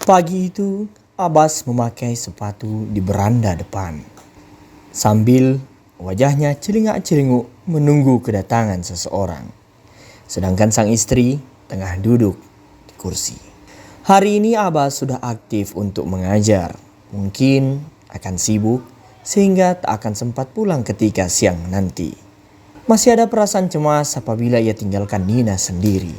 Pagi itu, Abbas memakai sepatu di beranda depan. Sambil wajahnya celingak-celinguk menunggu kedatangan seseorang. Sedangkan sang istri tengah duduk di kursi. Hari ini Abbas sudah aktif untuk mengajar. Mungkin akan sibuk sehingga tak akan sempat pulang ketika siang nanti. Masih ada perasaan cemas apabila ia tinggalkan Nina sendiri.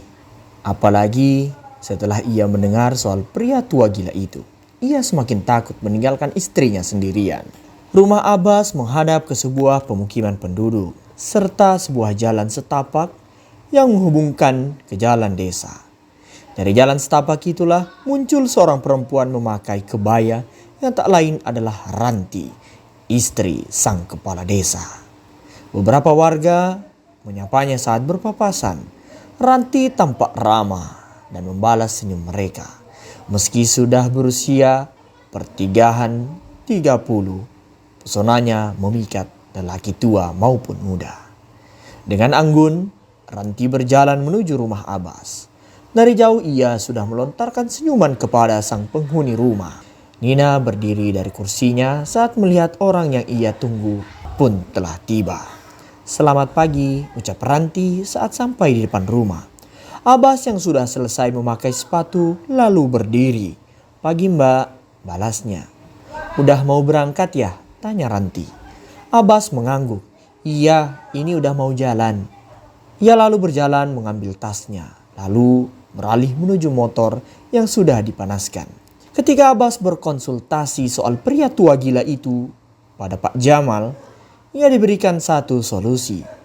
Apalagi setelah ia mendengar soal pria tua gila itu. Ia semakin takut meninggalkan istrinya sendirian. Rumah Abbas menghadap ke sebuah pemukiman penduduk serta sebuah jalan setapak yang menghubungkan ke jalan desa. Dari jalan setapak itulah muncul seorang perempuan memakai kebaya yang tak lain adalah Ranti, istri sang kepala desa. Beberapa warga menyapanya saat berpapasan. Ranti tampak ramah dan membalas senyum mereka. Meski sudah berusia pertigahan 30, pesonanya memikat lelaki tua maupun muda. Dengan anggun, Ranti berjalan menuju rumah Abbas. Dari jauh ia sudah melontarkan senyuman kepada sang penghuni rumah. Nina berdiri dari kursinya saat melihat orang yang ia tunggu pun telah tiba. "Selamat pagi," ucap Ranti saat sampai di depan rumah. Abbas yang sudah selesai memakai sepatu lalu berdiri. "Pagi Mbak," balasnya. "Udah mau berangkat ya?" tanya Ranti. Abbas mengangguk. "Iya, ini udah mau jalan." Ia lalu berjalan mengambil tasnya, lalu beralih menuju motor yang sudah dipanaskan. Ketika Abbas berkonsultasi soal pria tua gila itu pada Pak Jamal, ia diberikan satu solusi.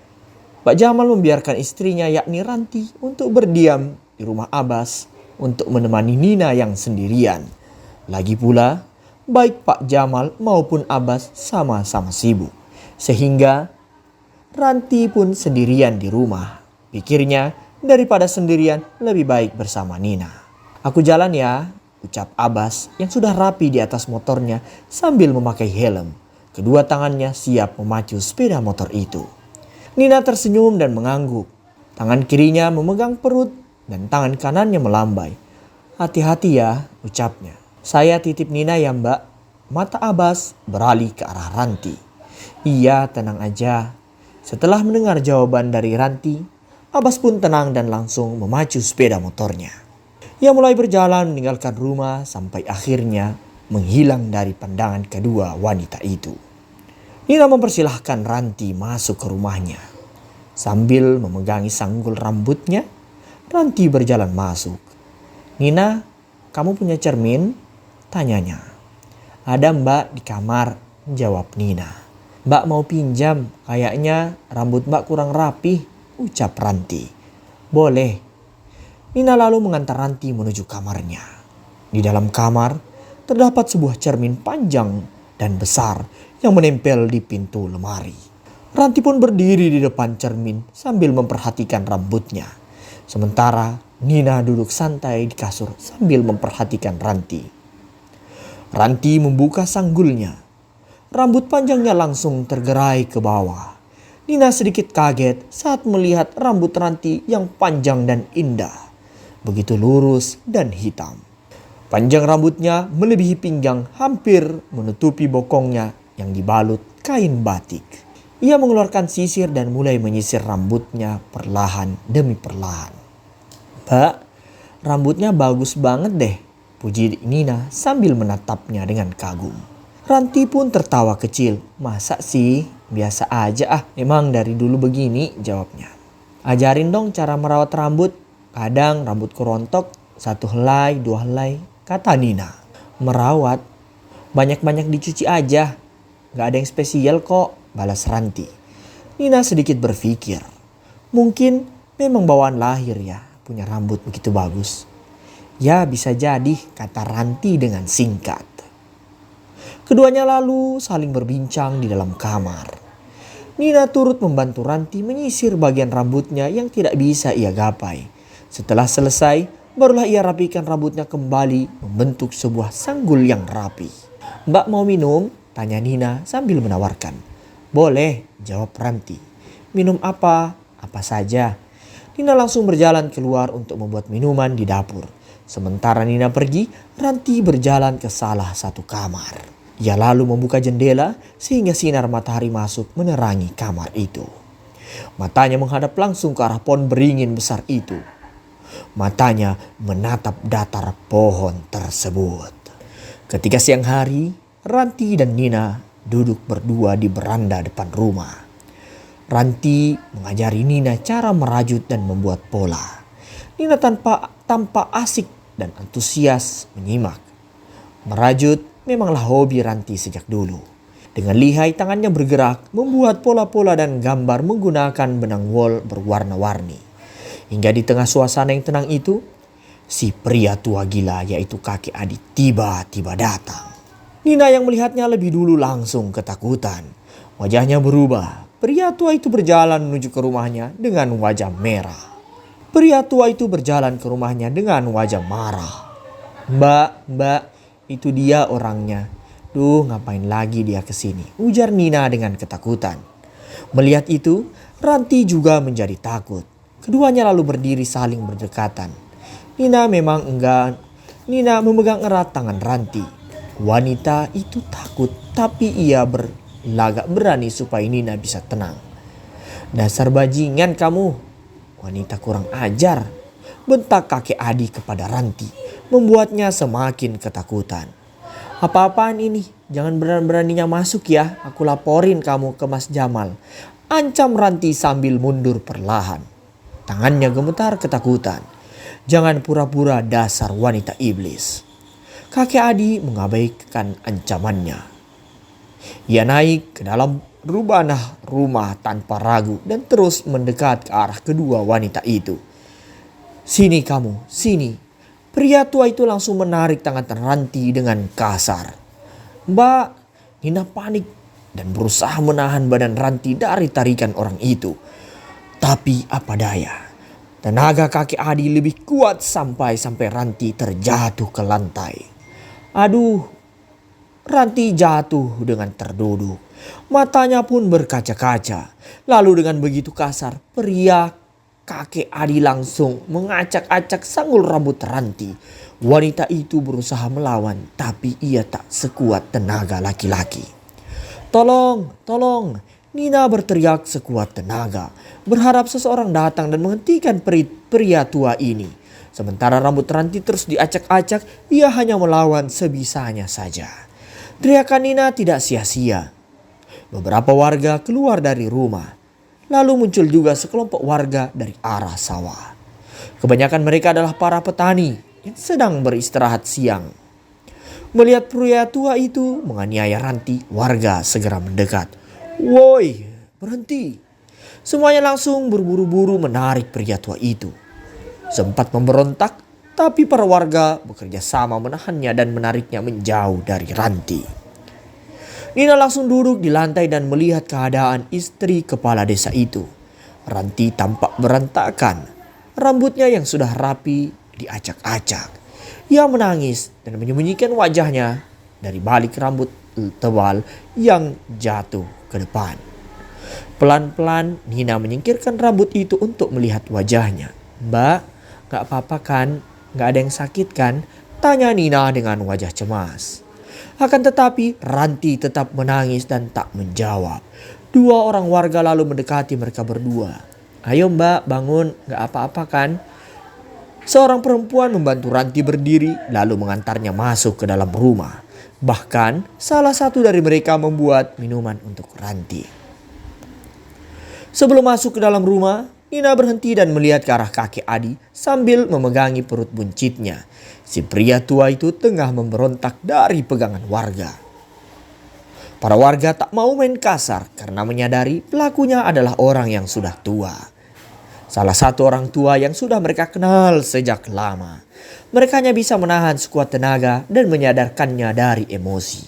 Pak Jamal membiarkan istrinya yakni Ranti untuk berdiam di rumah Abbas untuk menemani Nina yang sendirian. Lagi pula, baik Pak Jamal maupun Abbas sama-sama sibuk. Sehingga Ranti pun sendirian di rumah. Pikirnya, daripada sendirian lebih baik bersama Nina. "Aku jalan ya," ucap Abbas yang sudah rapi di atas motornya sambil memakai helm. Kedua tangannya siap memacu sepeda motor itu. Nina tersenyum dan mengangguk. Tangan kirinya memegang perut dan tangan kanannya melambai. "Hati-hati ya," ucapnya. "Saya titip Nina ya Mbak." Mata Abbas beralih ke arah Ranti. "Iya, tenang aja." Setelah mendengar jawaban dari Ranti, Abbas pun tenang dan langsung memacu sepeda motornya. Ia mulai berjalan meninggalkan rumah sampai akhirnya menghilang dari pandangan kedua wanita itu. Nina mempersilahkan Ranti masuk ke rumahnya. Sambil memegangi sanggul rambutnya, Ranti berjalan masuk. "Nina, kamu punya cermin?" tanyanya. "Ada Mbak di kamar," jawab Nina. "Mbak mau pinjam, kayaknya rambut Mbak kurang rapih," ucap Ranti. "Boleh." Nina lalu mengantar Ranti menuju kamarnya. Di dalam kamar terdapat sebuah cermin panjang dan besar yang menempel di pintu lemari. Ranti pun berdiri di depan cermin sambil memperhatikan rambutnya. Sementara Nina duduk santai di kasur sambil memperhatikan Ranti. Ranti membuka sanggulnya. Rambut panjangnya langsung tergerai ke bawah. Nina sedikit kaget saat melihat rambut Ranti yang panjang dan indah. Begitu lurus dan hitam. Panjang rambutnya melebihi pinggang, hampir menutupi bokongnya yang dibalut kain batik. Ia mengeluarkan sisir dan mulai menyisir rambutnya perlahan demi perlahan. "Mbak, rambutnya bagus banget deh," puji Nina sambil menatapnya dengan kagum. Ranti pun tertawa kecil. "Masa sih? Biasa aja ah, emang dari dulu begini," jawabnya. "Ajarin dong cara merawat rambut. Kadang rambutku rontok, 1 helai, 2 helai," kata Nina. "Merawat? Banyak-banyak dicuci aja. Gak ada yang spesial kok," balas Ranti. Nina sedikit berpikir. Mungkin memang bawaan lahir ya punya rambut begitu bagus. "Ya bisa jadi," kata Ranti dengan singkat. Keduanya lalu saling berbincang di dalam kamar. Nina turut membantu Ranti menyisir bagian rambutnya yang tidak bisa ia gapai. Setelah selesai, barulah ia rapikan rambutnya kembali membentuk sebuah sanggul yang rapi. "Mbak mau minum?" tanya Nina sambil menawarkan. "Boleh," jawab Ranti. "Minum apa?" "Apa saja." Nina langsung berjalan keluar untuk membuat minuman di dapur. Sementara Nina pergi, Ranti berjalan ke salah satu kamar. Ia lalu membuka jendela sehingga sinar matahari masuk menerangi kamar itu. Matanya menghadap langsung ke arah pohon beringin besar itu. Matanya menatap datar pohon tersebut. Ketika siang hari, Ranti dan Nina duduk berdua di beranda depan rumah. Ranti mengajari Nina cara merajut dan membuat pola. Nina tanpa asik dan antusias menyimak. Merajut memanglah hobi Ranti sejak dulu. Dengan lihai tangannya bergerak membuat pola-pola dan gambar menggunakan benang wol berwarna-warni. Hingga di tengah suasana yang tenang itu, si pria tua gila yaitu kakek Adi tiba-tiba datang. Nina yang melihatnya lebih dulu langsung ketakutan. Wajahnya berubah. Pria tua itu berjalan menuju ke rumahnya dengan wajah merah. Pria tua itu berjalan ke rumahnya dengan wajah marah. Mbak, itu dia orangnya. Duh, ngapain lagi dia kesini? Ujar Nina dengan ketakutan. Melihat itu, Ranti juga menjadi takut. Keduanya lalu berdiri saling berdekatan. Nina memegang erat tangan Ranti. Wanita itu takut, tapi ia berlagak berani supaya Nina bisa tenang. Dasar bajingan kamu, wanita kurang ajar, bentak kakek Adi kepada Ranti, membuatnya semakin ketakutan. Apa-apaan ini? Jangan berani-beraninya masuk ya, aku laporin kamu ke Mas Jamal. Ancam Ranti sambil mundur perlahan. Tangannya gemetar ketakutan. Jangan pura-pura dasar wanita iblis. Kakek Adi mengabaikan ancamannya. Ia naik ke dalam rubanah rumah tanpa ragu dan terus mendekat ke arah kedua wanita itu. Sini kamu, sini. Pria tua itu langsung menarik tangan Ranti dengan kasar. Mbak, Nina panik dan berusaha menahan badan Ranti dari tarikan orang itu. Tapi apa daya, tenaga kakek Adi lebih kuat sampai Ranti terjatuh ke lantai. Aduh, Ranti jatuh dengan terduduk. Matanya pun berkaca-kaca. Lalu dengan begitu kasar, pria kakek Adi langsung mengacak-acak sanggul rambut Ranti. Wanita itu berusaha melawan, tapi ia tak sekuat tenaga laki-laki. Tolong, Nina berteriak sekuat tenaga, berharap seseorang datang dan menghentikan pria tua ini. Sementara rambut Ranti terus diacak-acak, ia hanya melawan sebisanya saja. Teriakan Nina tidak sia-sia. Beberapa warga keluar dari rumah. Lalu muncul juga sekelompok warga dari arah sawah. Kebanyakan mereka adalah para petani yang sedang beristirahat siang. Melihat pria tua itu menganiaya Ranti, warga segera mendekat. Woi, berhenti. Semuanya langsung berburu-buru menarik pria tua itu. Sempat memberontak, tapi para warga bekerja sama menahannya dan menariknya menjauh dari Ranti. Nina langsung duduk di lantai dan melihat keadaan istri kepala desa itu. Ranti tampak berantakan. Rambutnya yang sudah rapi diacak-acak. Ia menangis dan menyembunyikan wajahnya dari balik rambut tebal yang jatuh ke depan. Pelan-pelan Nina menyingkirkan rambut itu untuk melihat wajahnya. Mbak, gak apa-apa kan? Gak ada yang sakit kan? Tanya Nina dengan wajah cemas. Akan tetapi Ranti tetap menangis dan tak menjawab. Dua orang warga lalu mendekati mereka berdua. Ayo mbak, bangun, gak apa-apa kan? Seorang perempuan membantu Ranti berdiri lalu mengantarnya masuk ke dalam rumah. Bahkan salah satu dari mereka membuat minuman untuk Ranti. Sebelum masuk ke dalam rumah, Nina berhenti dan melihat ke arah kakek Adi sambil memegangi perut buncitnya. Si pria tua itu tengah memberontak dari pegangan warga. Para warga tak mau main kasar karena menyadari pelakunya adalah orang yang sudah tua. Salah satu orang tua yang sudah mereka kenal sejak lama. Mereka hanya bisa menahan sekuat tenaga dan menyadarkannya dari emosi.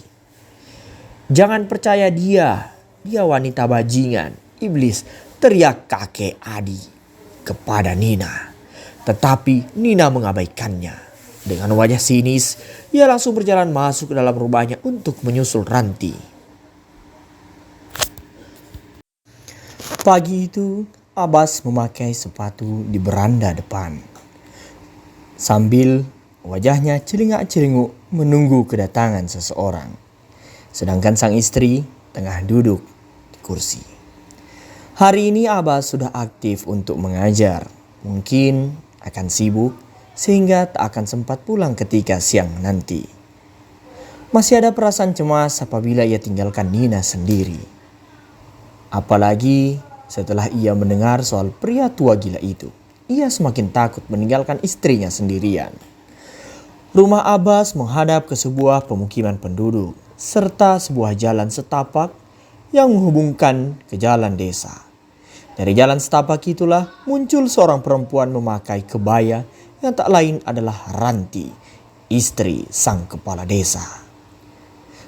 Jangan percaya dia wanita bajingan, iblis, teriak kakek Adi kepada Nina. Tetapi Nina mengabaikannya. Dengan wajah sinis, ia langsung berjalan masuk ke dalam rumahnya untuk menyusul Ranti. Pagi itu, Abbas memakai sepatu di beranda depan. Sambil wajahnya celingak-celinguk menunggu kedatangan seseorang. Sedangkan sang istri tengah duduk di kursi. Hari ini Abbas sudah aktif untuk mengajar. Mungkin akan sibuk sehingga tak akan sempat pulang ketika siang nanti. Masih ada perasaan cemas apabila ia tinggalkan Nina sendiri. Apalagi setelah ia mendengar soal pria tua gila itu. Ia semakin takut meninggalkan istrinya sendirian. Rumah Abbas menghadap ke sebuah pemukiman penduduk serta sebuah jalan setapak yang menghubungkan ke jalan desa. Dari jalan setapak itulah muncul seorang perempuan memakai kebaya yang tak lain adalah Ranti, istri sang kepala desa.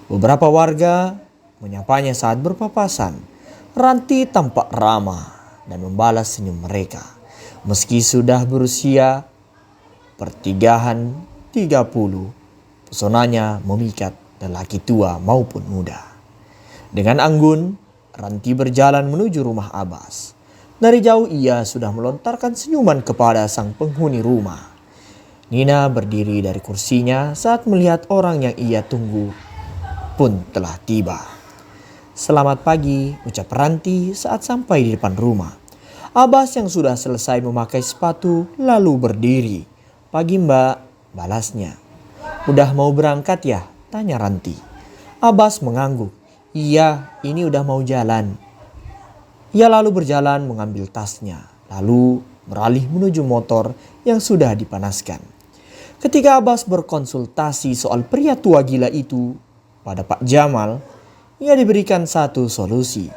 Beberapa warga menyapanya saat berpapasan. Ranti tampak ramah dan membalas senyum mereka. Meski sudah berusia pertigaan 30, pesonanya memikat lelaki tua maupun muda. Dengan anggun, Ranti berjalan menuju rumah Abbas. Dari jauh ia sudah melontarkan senyuman kepada sang penghuni rumah. Nina berdiri dari kursinya saat melihat orang yang ia tunggu pun telah tiba. "Selamat pagi," ucap Ranti saat sampai di depan rumah. Abbas yang sudah selesai memakai sepatu lalu berdiri. "Pagi Mbak," balasnya. "Udah mau berangkat ya?" tanya Ranti. Abbas mengangguk. "Iya, ini udah mau jalan." Ia lalu berjalan mengambil tasnya, lalu beralih menuju motor yang sudah dipanaskan. Ketika Abbas berkonsultasi soal pria tua gila itu pada Pak Jamal, ia diberikan satu solusi.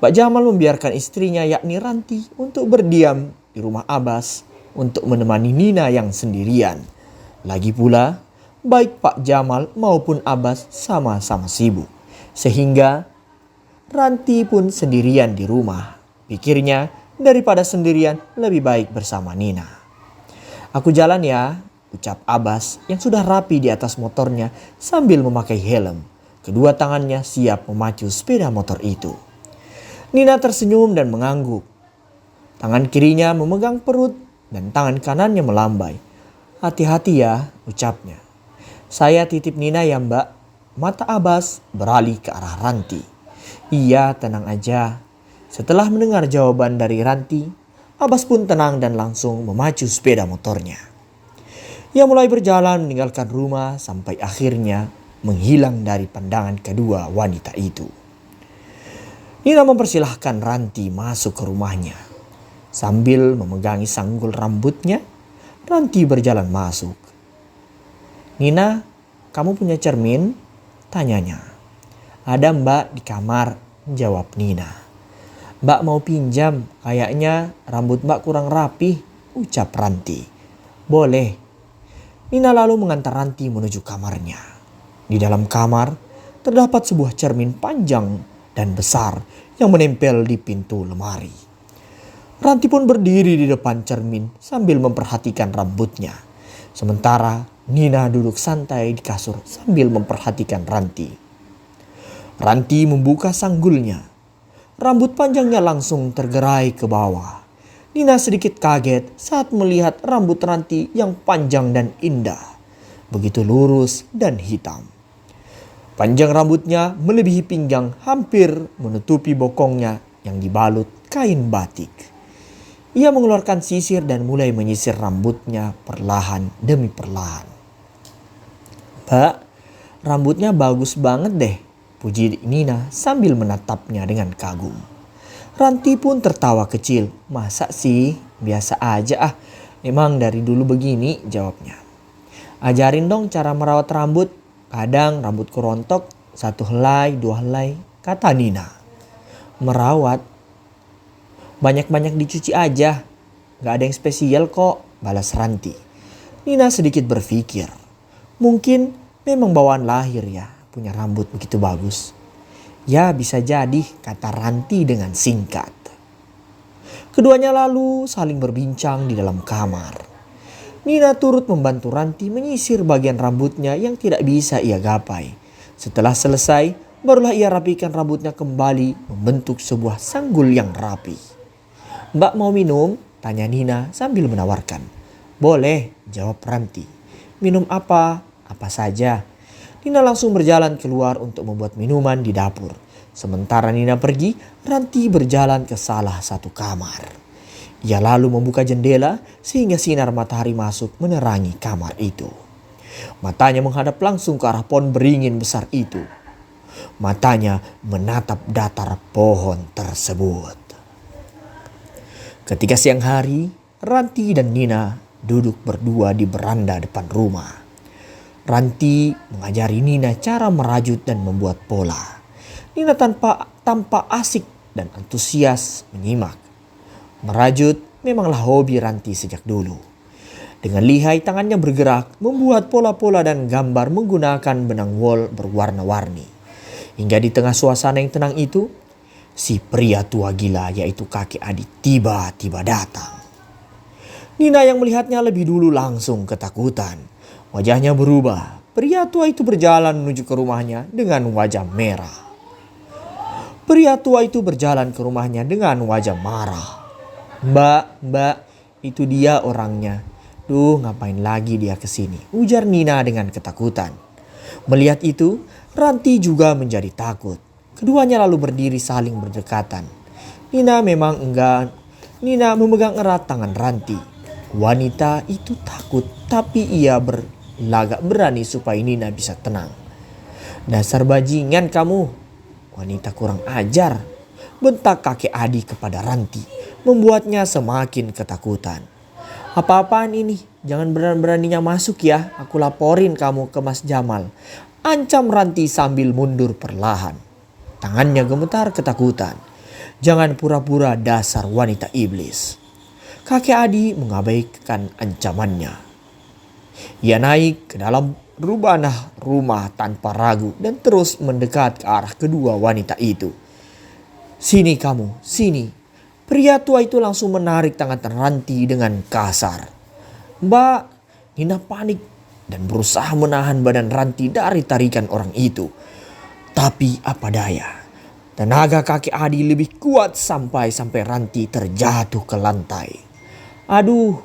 Pak Jamal membiarkan istrinya yakni Ranti untuk berdiam di rumah Abbas untuk menemani Nina yang sendirian. Lagi pula, baik Pak Jamal maupun Abbas sama-sama sibuk. Sehingga Ranti pun sendirian di rumah. Pikirnya, daripada sendirian lebih baik bersama Nina. "Aku jalan ya," ucap Abbas yang sudah rapi di atas motornya sambil memakai helm. Kedua tangannya siap memacu sepeda motor itu. Nina tersenyum dan mengangguk. Tangan kirinya memegang perut dan tangan kanannya melambai. "Hati-hati ya," ucapnya. "Saya titip Nina ya Mbak." Mata Abbas beralih ke arah Ranti. "Iya, tenang aja." Setelah mendengar jawaban dari Ranti, Abbas pun tenang dan langsung memacu sepeda motornya. Ia mulai berjalan meninggalkan rumah sampai akhirnya menghilang dari pandangan kedua wanita itu. Nina mempersilahkan Ranti masuk ke rumahnya. Sambil memegangi sanggul rambutnya, Ranti berjalan masuk. "Nina, kamu punya cermin?" tanyanya. "Ada Mbak di kamar," jawab Nina. "Mbak mau pinjam, kayaknya rambut Mbak kurang rapi," ucap Ranti. "Boleh." Nina lalu mengantar Ranti menuju kamarnya. Di dalam kamar terdapat sebuah cermin panjang dan besar yang menempel di pintu lemari. Ranti pun berdiri di depan cermin sambil memperhatikan rambutnya. Sementara Nina duduk santai di kasur sambil memperhatikan Ranti. Ranti membuka sanggulnya. Rambut panjangnya langsung tergerai ke bawah. Nina sedikit kaget saat melihat rambut Ranti yang panjang dan indah. Begitu lurus dan hitam. Panjang rambutnya melebihi pinggang hampir menutupi bokongnya yang dibalut kain batik. Ia mengeluarkan sisir dan mulai menyisir rambutnya perlahan demi perlahan. "Mbak, rambutnya bagus banget deh," puji Nina sambil menatapnya dengan kagum. Ranti pun tertawa kecil. "Masa sih? Biasa aja ah. Emang dari dulu begini," jawabnya. "Ajarin dong cara merawat rambut. Kadang rambutku rontok, 1 helai, 2 helai," kata Nina. "Merawat? Banyak-banyak dicuci aja. Gak ada yang spesial kok," balas Ranti. Nina sedikit berpikir. Mungkin memang bawaan lahir ya, punya rambut begitu bagus. "Ya bisa jadi," kata Ranti dengan singkat. Keduanya lalu saling berbincang di dalam kamar. Nina turut membantu Ranti menyisir bagian rambutnya yang tidak bisa ia gapai. Setelah selesai, barulah ia rapikan rambutnya kembali membentuk sebuah sanggul yang rapi. "Mbak mau minum?" tanya Nina sambil menawarkan. "Boleh," jawab Ranti. Minum apa? Apa saja. Nina langsung berjalan keluar untuk membuat minuman di dapur. Sementara Nina pergi, Ranti berjalan ke salah satu kamar. Ia lalu membuka jendela sehingga sinar matahari masuk menerangi kamar itu. Matanya menghadap langsung ke arah pohon beringin besar itu. Matanya menatap datar pohon tersebut. Ketika siang hari, Ranti dan Nina duduk berdua di beranda depan rumah. Ranti mengajari Nina cara merajut dan membuat pola. Nina tanpa asik dan antusias menyimak. Merajut memanglah hobi Ranti sejak dulu. Dengan lihai tangannya bergerak membuat pola-pola dan gambar menggunakan benang wol berwarna-warni. Hingga di tengah suasana yang tenang itu, si pria tua gila yaitu kakek Adi tiba-tiba datang. Nina yang melihatnya lebih dulu langsung ketakutan. Wajahnya berubah. Pria tua itu berjalan menuju ke rumahnya dengan wajah merah. Pria tua itu berjalan ke rumahnya dengan wajah marah. Mbak, itu dia orangnya. Duh, ngapain lagi dia kesini? Ujar Nina dengan ketakutan. Melihat itu, Ranti juga menjadi takut. Keduanya lalu berdiri saling berdekatan. Nina memegang erat tangan Ranti. Wanita itu takut, tapi ia berlagak berani supaya Nina bisa tenang. Dasar bajingan kamu, wanita kurang ajar, bentak kakek Adi kepada Ranti, membuatnya semakin ketakutan. Apa-apaan ini? Jangan berani-beraninya masuk ya, aku laporin kamu ke Mas Jamal. Ancam Ranti sambil mundur perlahan. Tangannya gemetar ketakutan. Jangan pura-pura dasar wanita iblis. Kakek Adi mengabaikan ancamannya. Ia naik ke dalam rubanah rumah tanpa ragu dan terus mendekat ke arah kedua wanita itu. Sini kamu, sini. Pria tua itu langsung menarik tangan Ranti dengan kasar. Mbak, Nina panik dan berusaha menahan badan Ranti dari tarikan orang itu. Tapi apa daya, tenaga kakek Adi lebih kuat sampai Ranti terjatuh ke lantai. Aduh,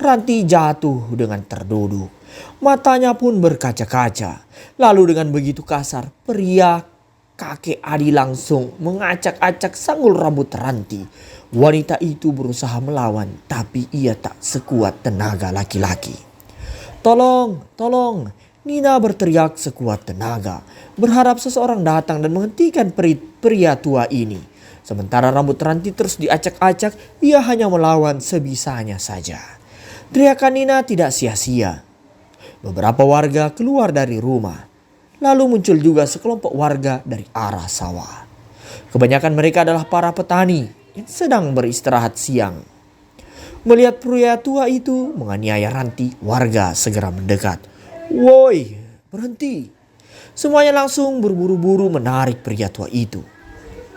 Ranti jatuh dengan terduduk. Matanya pun berkaca-kaca. Lalu dengan begitu kasar, pria kakek Adi langsung mengacak-acak sanggul rambut Ranti. Wanita itu berusaha melawan, tapi ia tak sekuat tenaga laki-laki. Tolong, tolong. Nina berteriak sekuat tenaga, berharap seseorang datang dan menghentikan pria tua ini. Sementara rambut Ranti terus diacak-acak, ia hanya melawan sebisanya saja. Teriakan Nina tidak sia-sia. Beberapa warga keluar dari rumah. Lalu muncul juga sekelompok warga dari arah sawah. Kebanyakan mereka adalah para petani yang sedang beristirahat siang. Melihat pria tua itu menganiaya Ranti, warga segera mendekat. Woi, berhenti. Semuanya langsung berburu-buru menarik pria tua itu.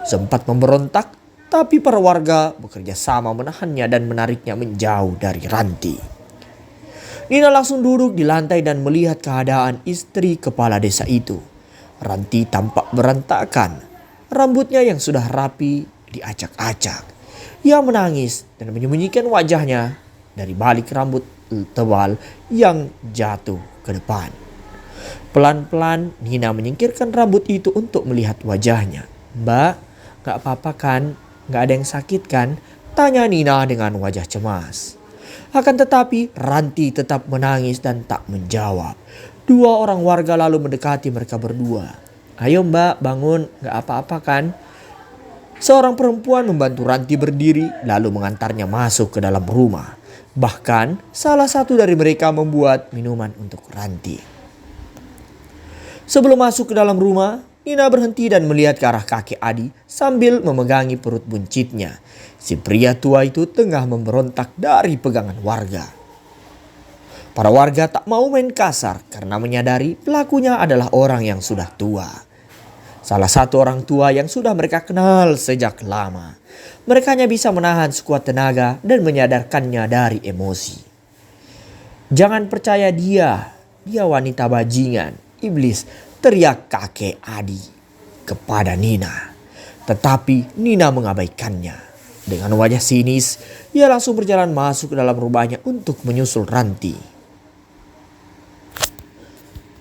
Sempat memberontak, tapi para warga bekerja sama menahannya dan menariknya menjauh dari Ranti. Nina langsung duduk di lantai dan melihat keadaan istri kepala desa itu. Ranti tampak berantakan. Rambutnya yang sudah rapi diacak-acak. Ia menangis dan menyembunyikan wajahnya dari balik rambut tebal yang jatuh ke depan. Pelan-pelan Nina menyingkirkan rambut itu untuk melihat wajahnya. Mbak, gak apa-apa kan? Gak ada yang sakit kan? Tanya Nina dengan wajah cemas. Akan tetapi Ranti tetap menangis dan tak menjawab. Dua orang warga lalu mendekati mereka berdua. Ayo mbak, bangun, gak apa-apa kan? Seorang perempuan membantu Ranti berdiri lalu mengantarnya masuk ke dalam rumah. Bahkan salah satu dari mereka membuat minuman untuk Ranti. Sebelum masuk ke dalam rumah, Nina berhenti dan melihat ke arah kakek Adi sambil memegangi perut buncitnya. Si pria tua itu tengah memberontak dari pegangan warga. Para warga tak mau main kasar karena menyadari pelakunya adalah orang yang sudah tua. Salah satu orang tua yang sudah mereka kenal sejak lama. Mereka hanya bisa menahan sekuat tenaga dan menyadarkannya dari emosi. Jangan percaya dia wanita bajingan, iblis, teriak kakek Adi kepada Nina. Tetapi Nina mengabaikannya. Dengan wajah sinis, ia langsung berjalan masuk ke dalam rumahnya untuk menyusul Ranti.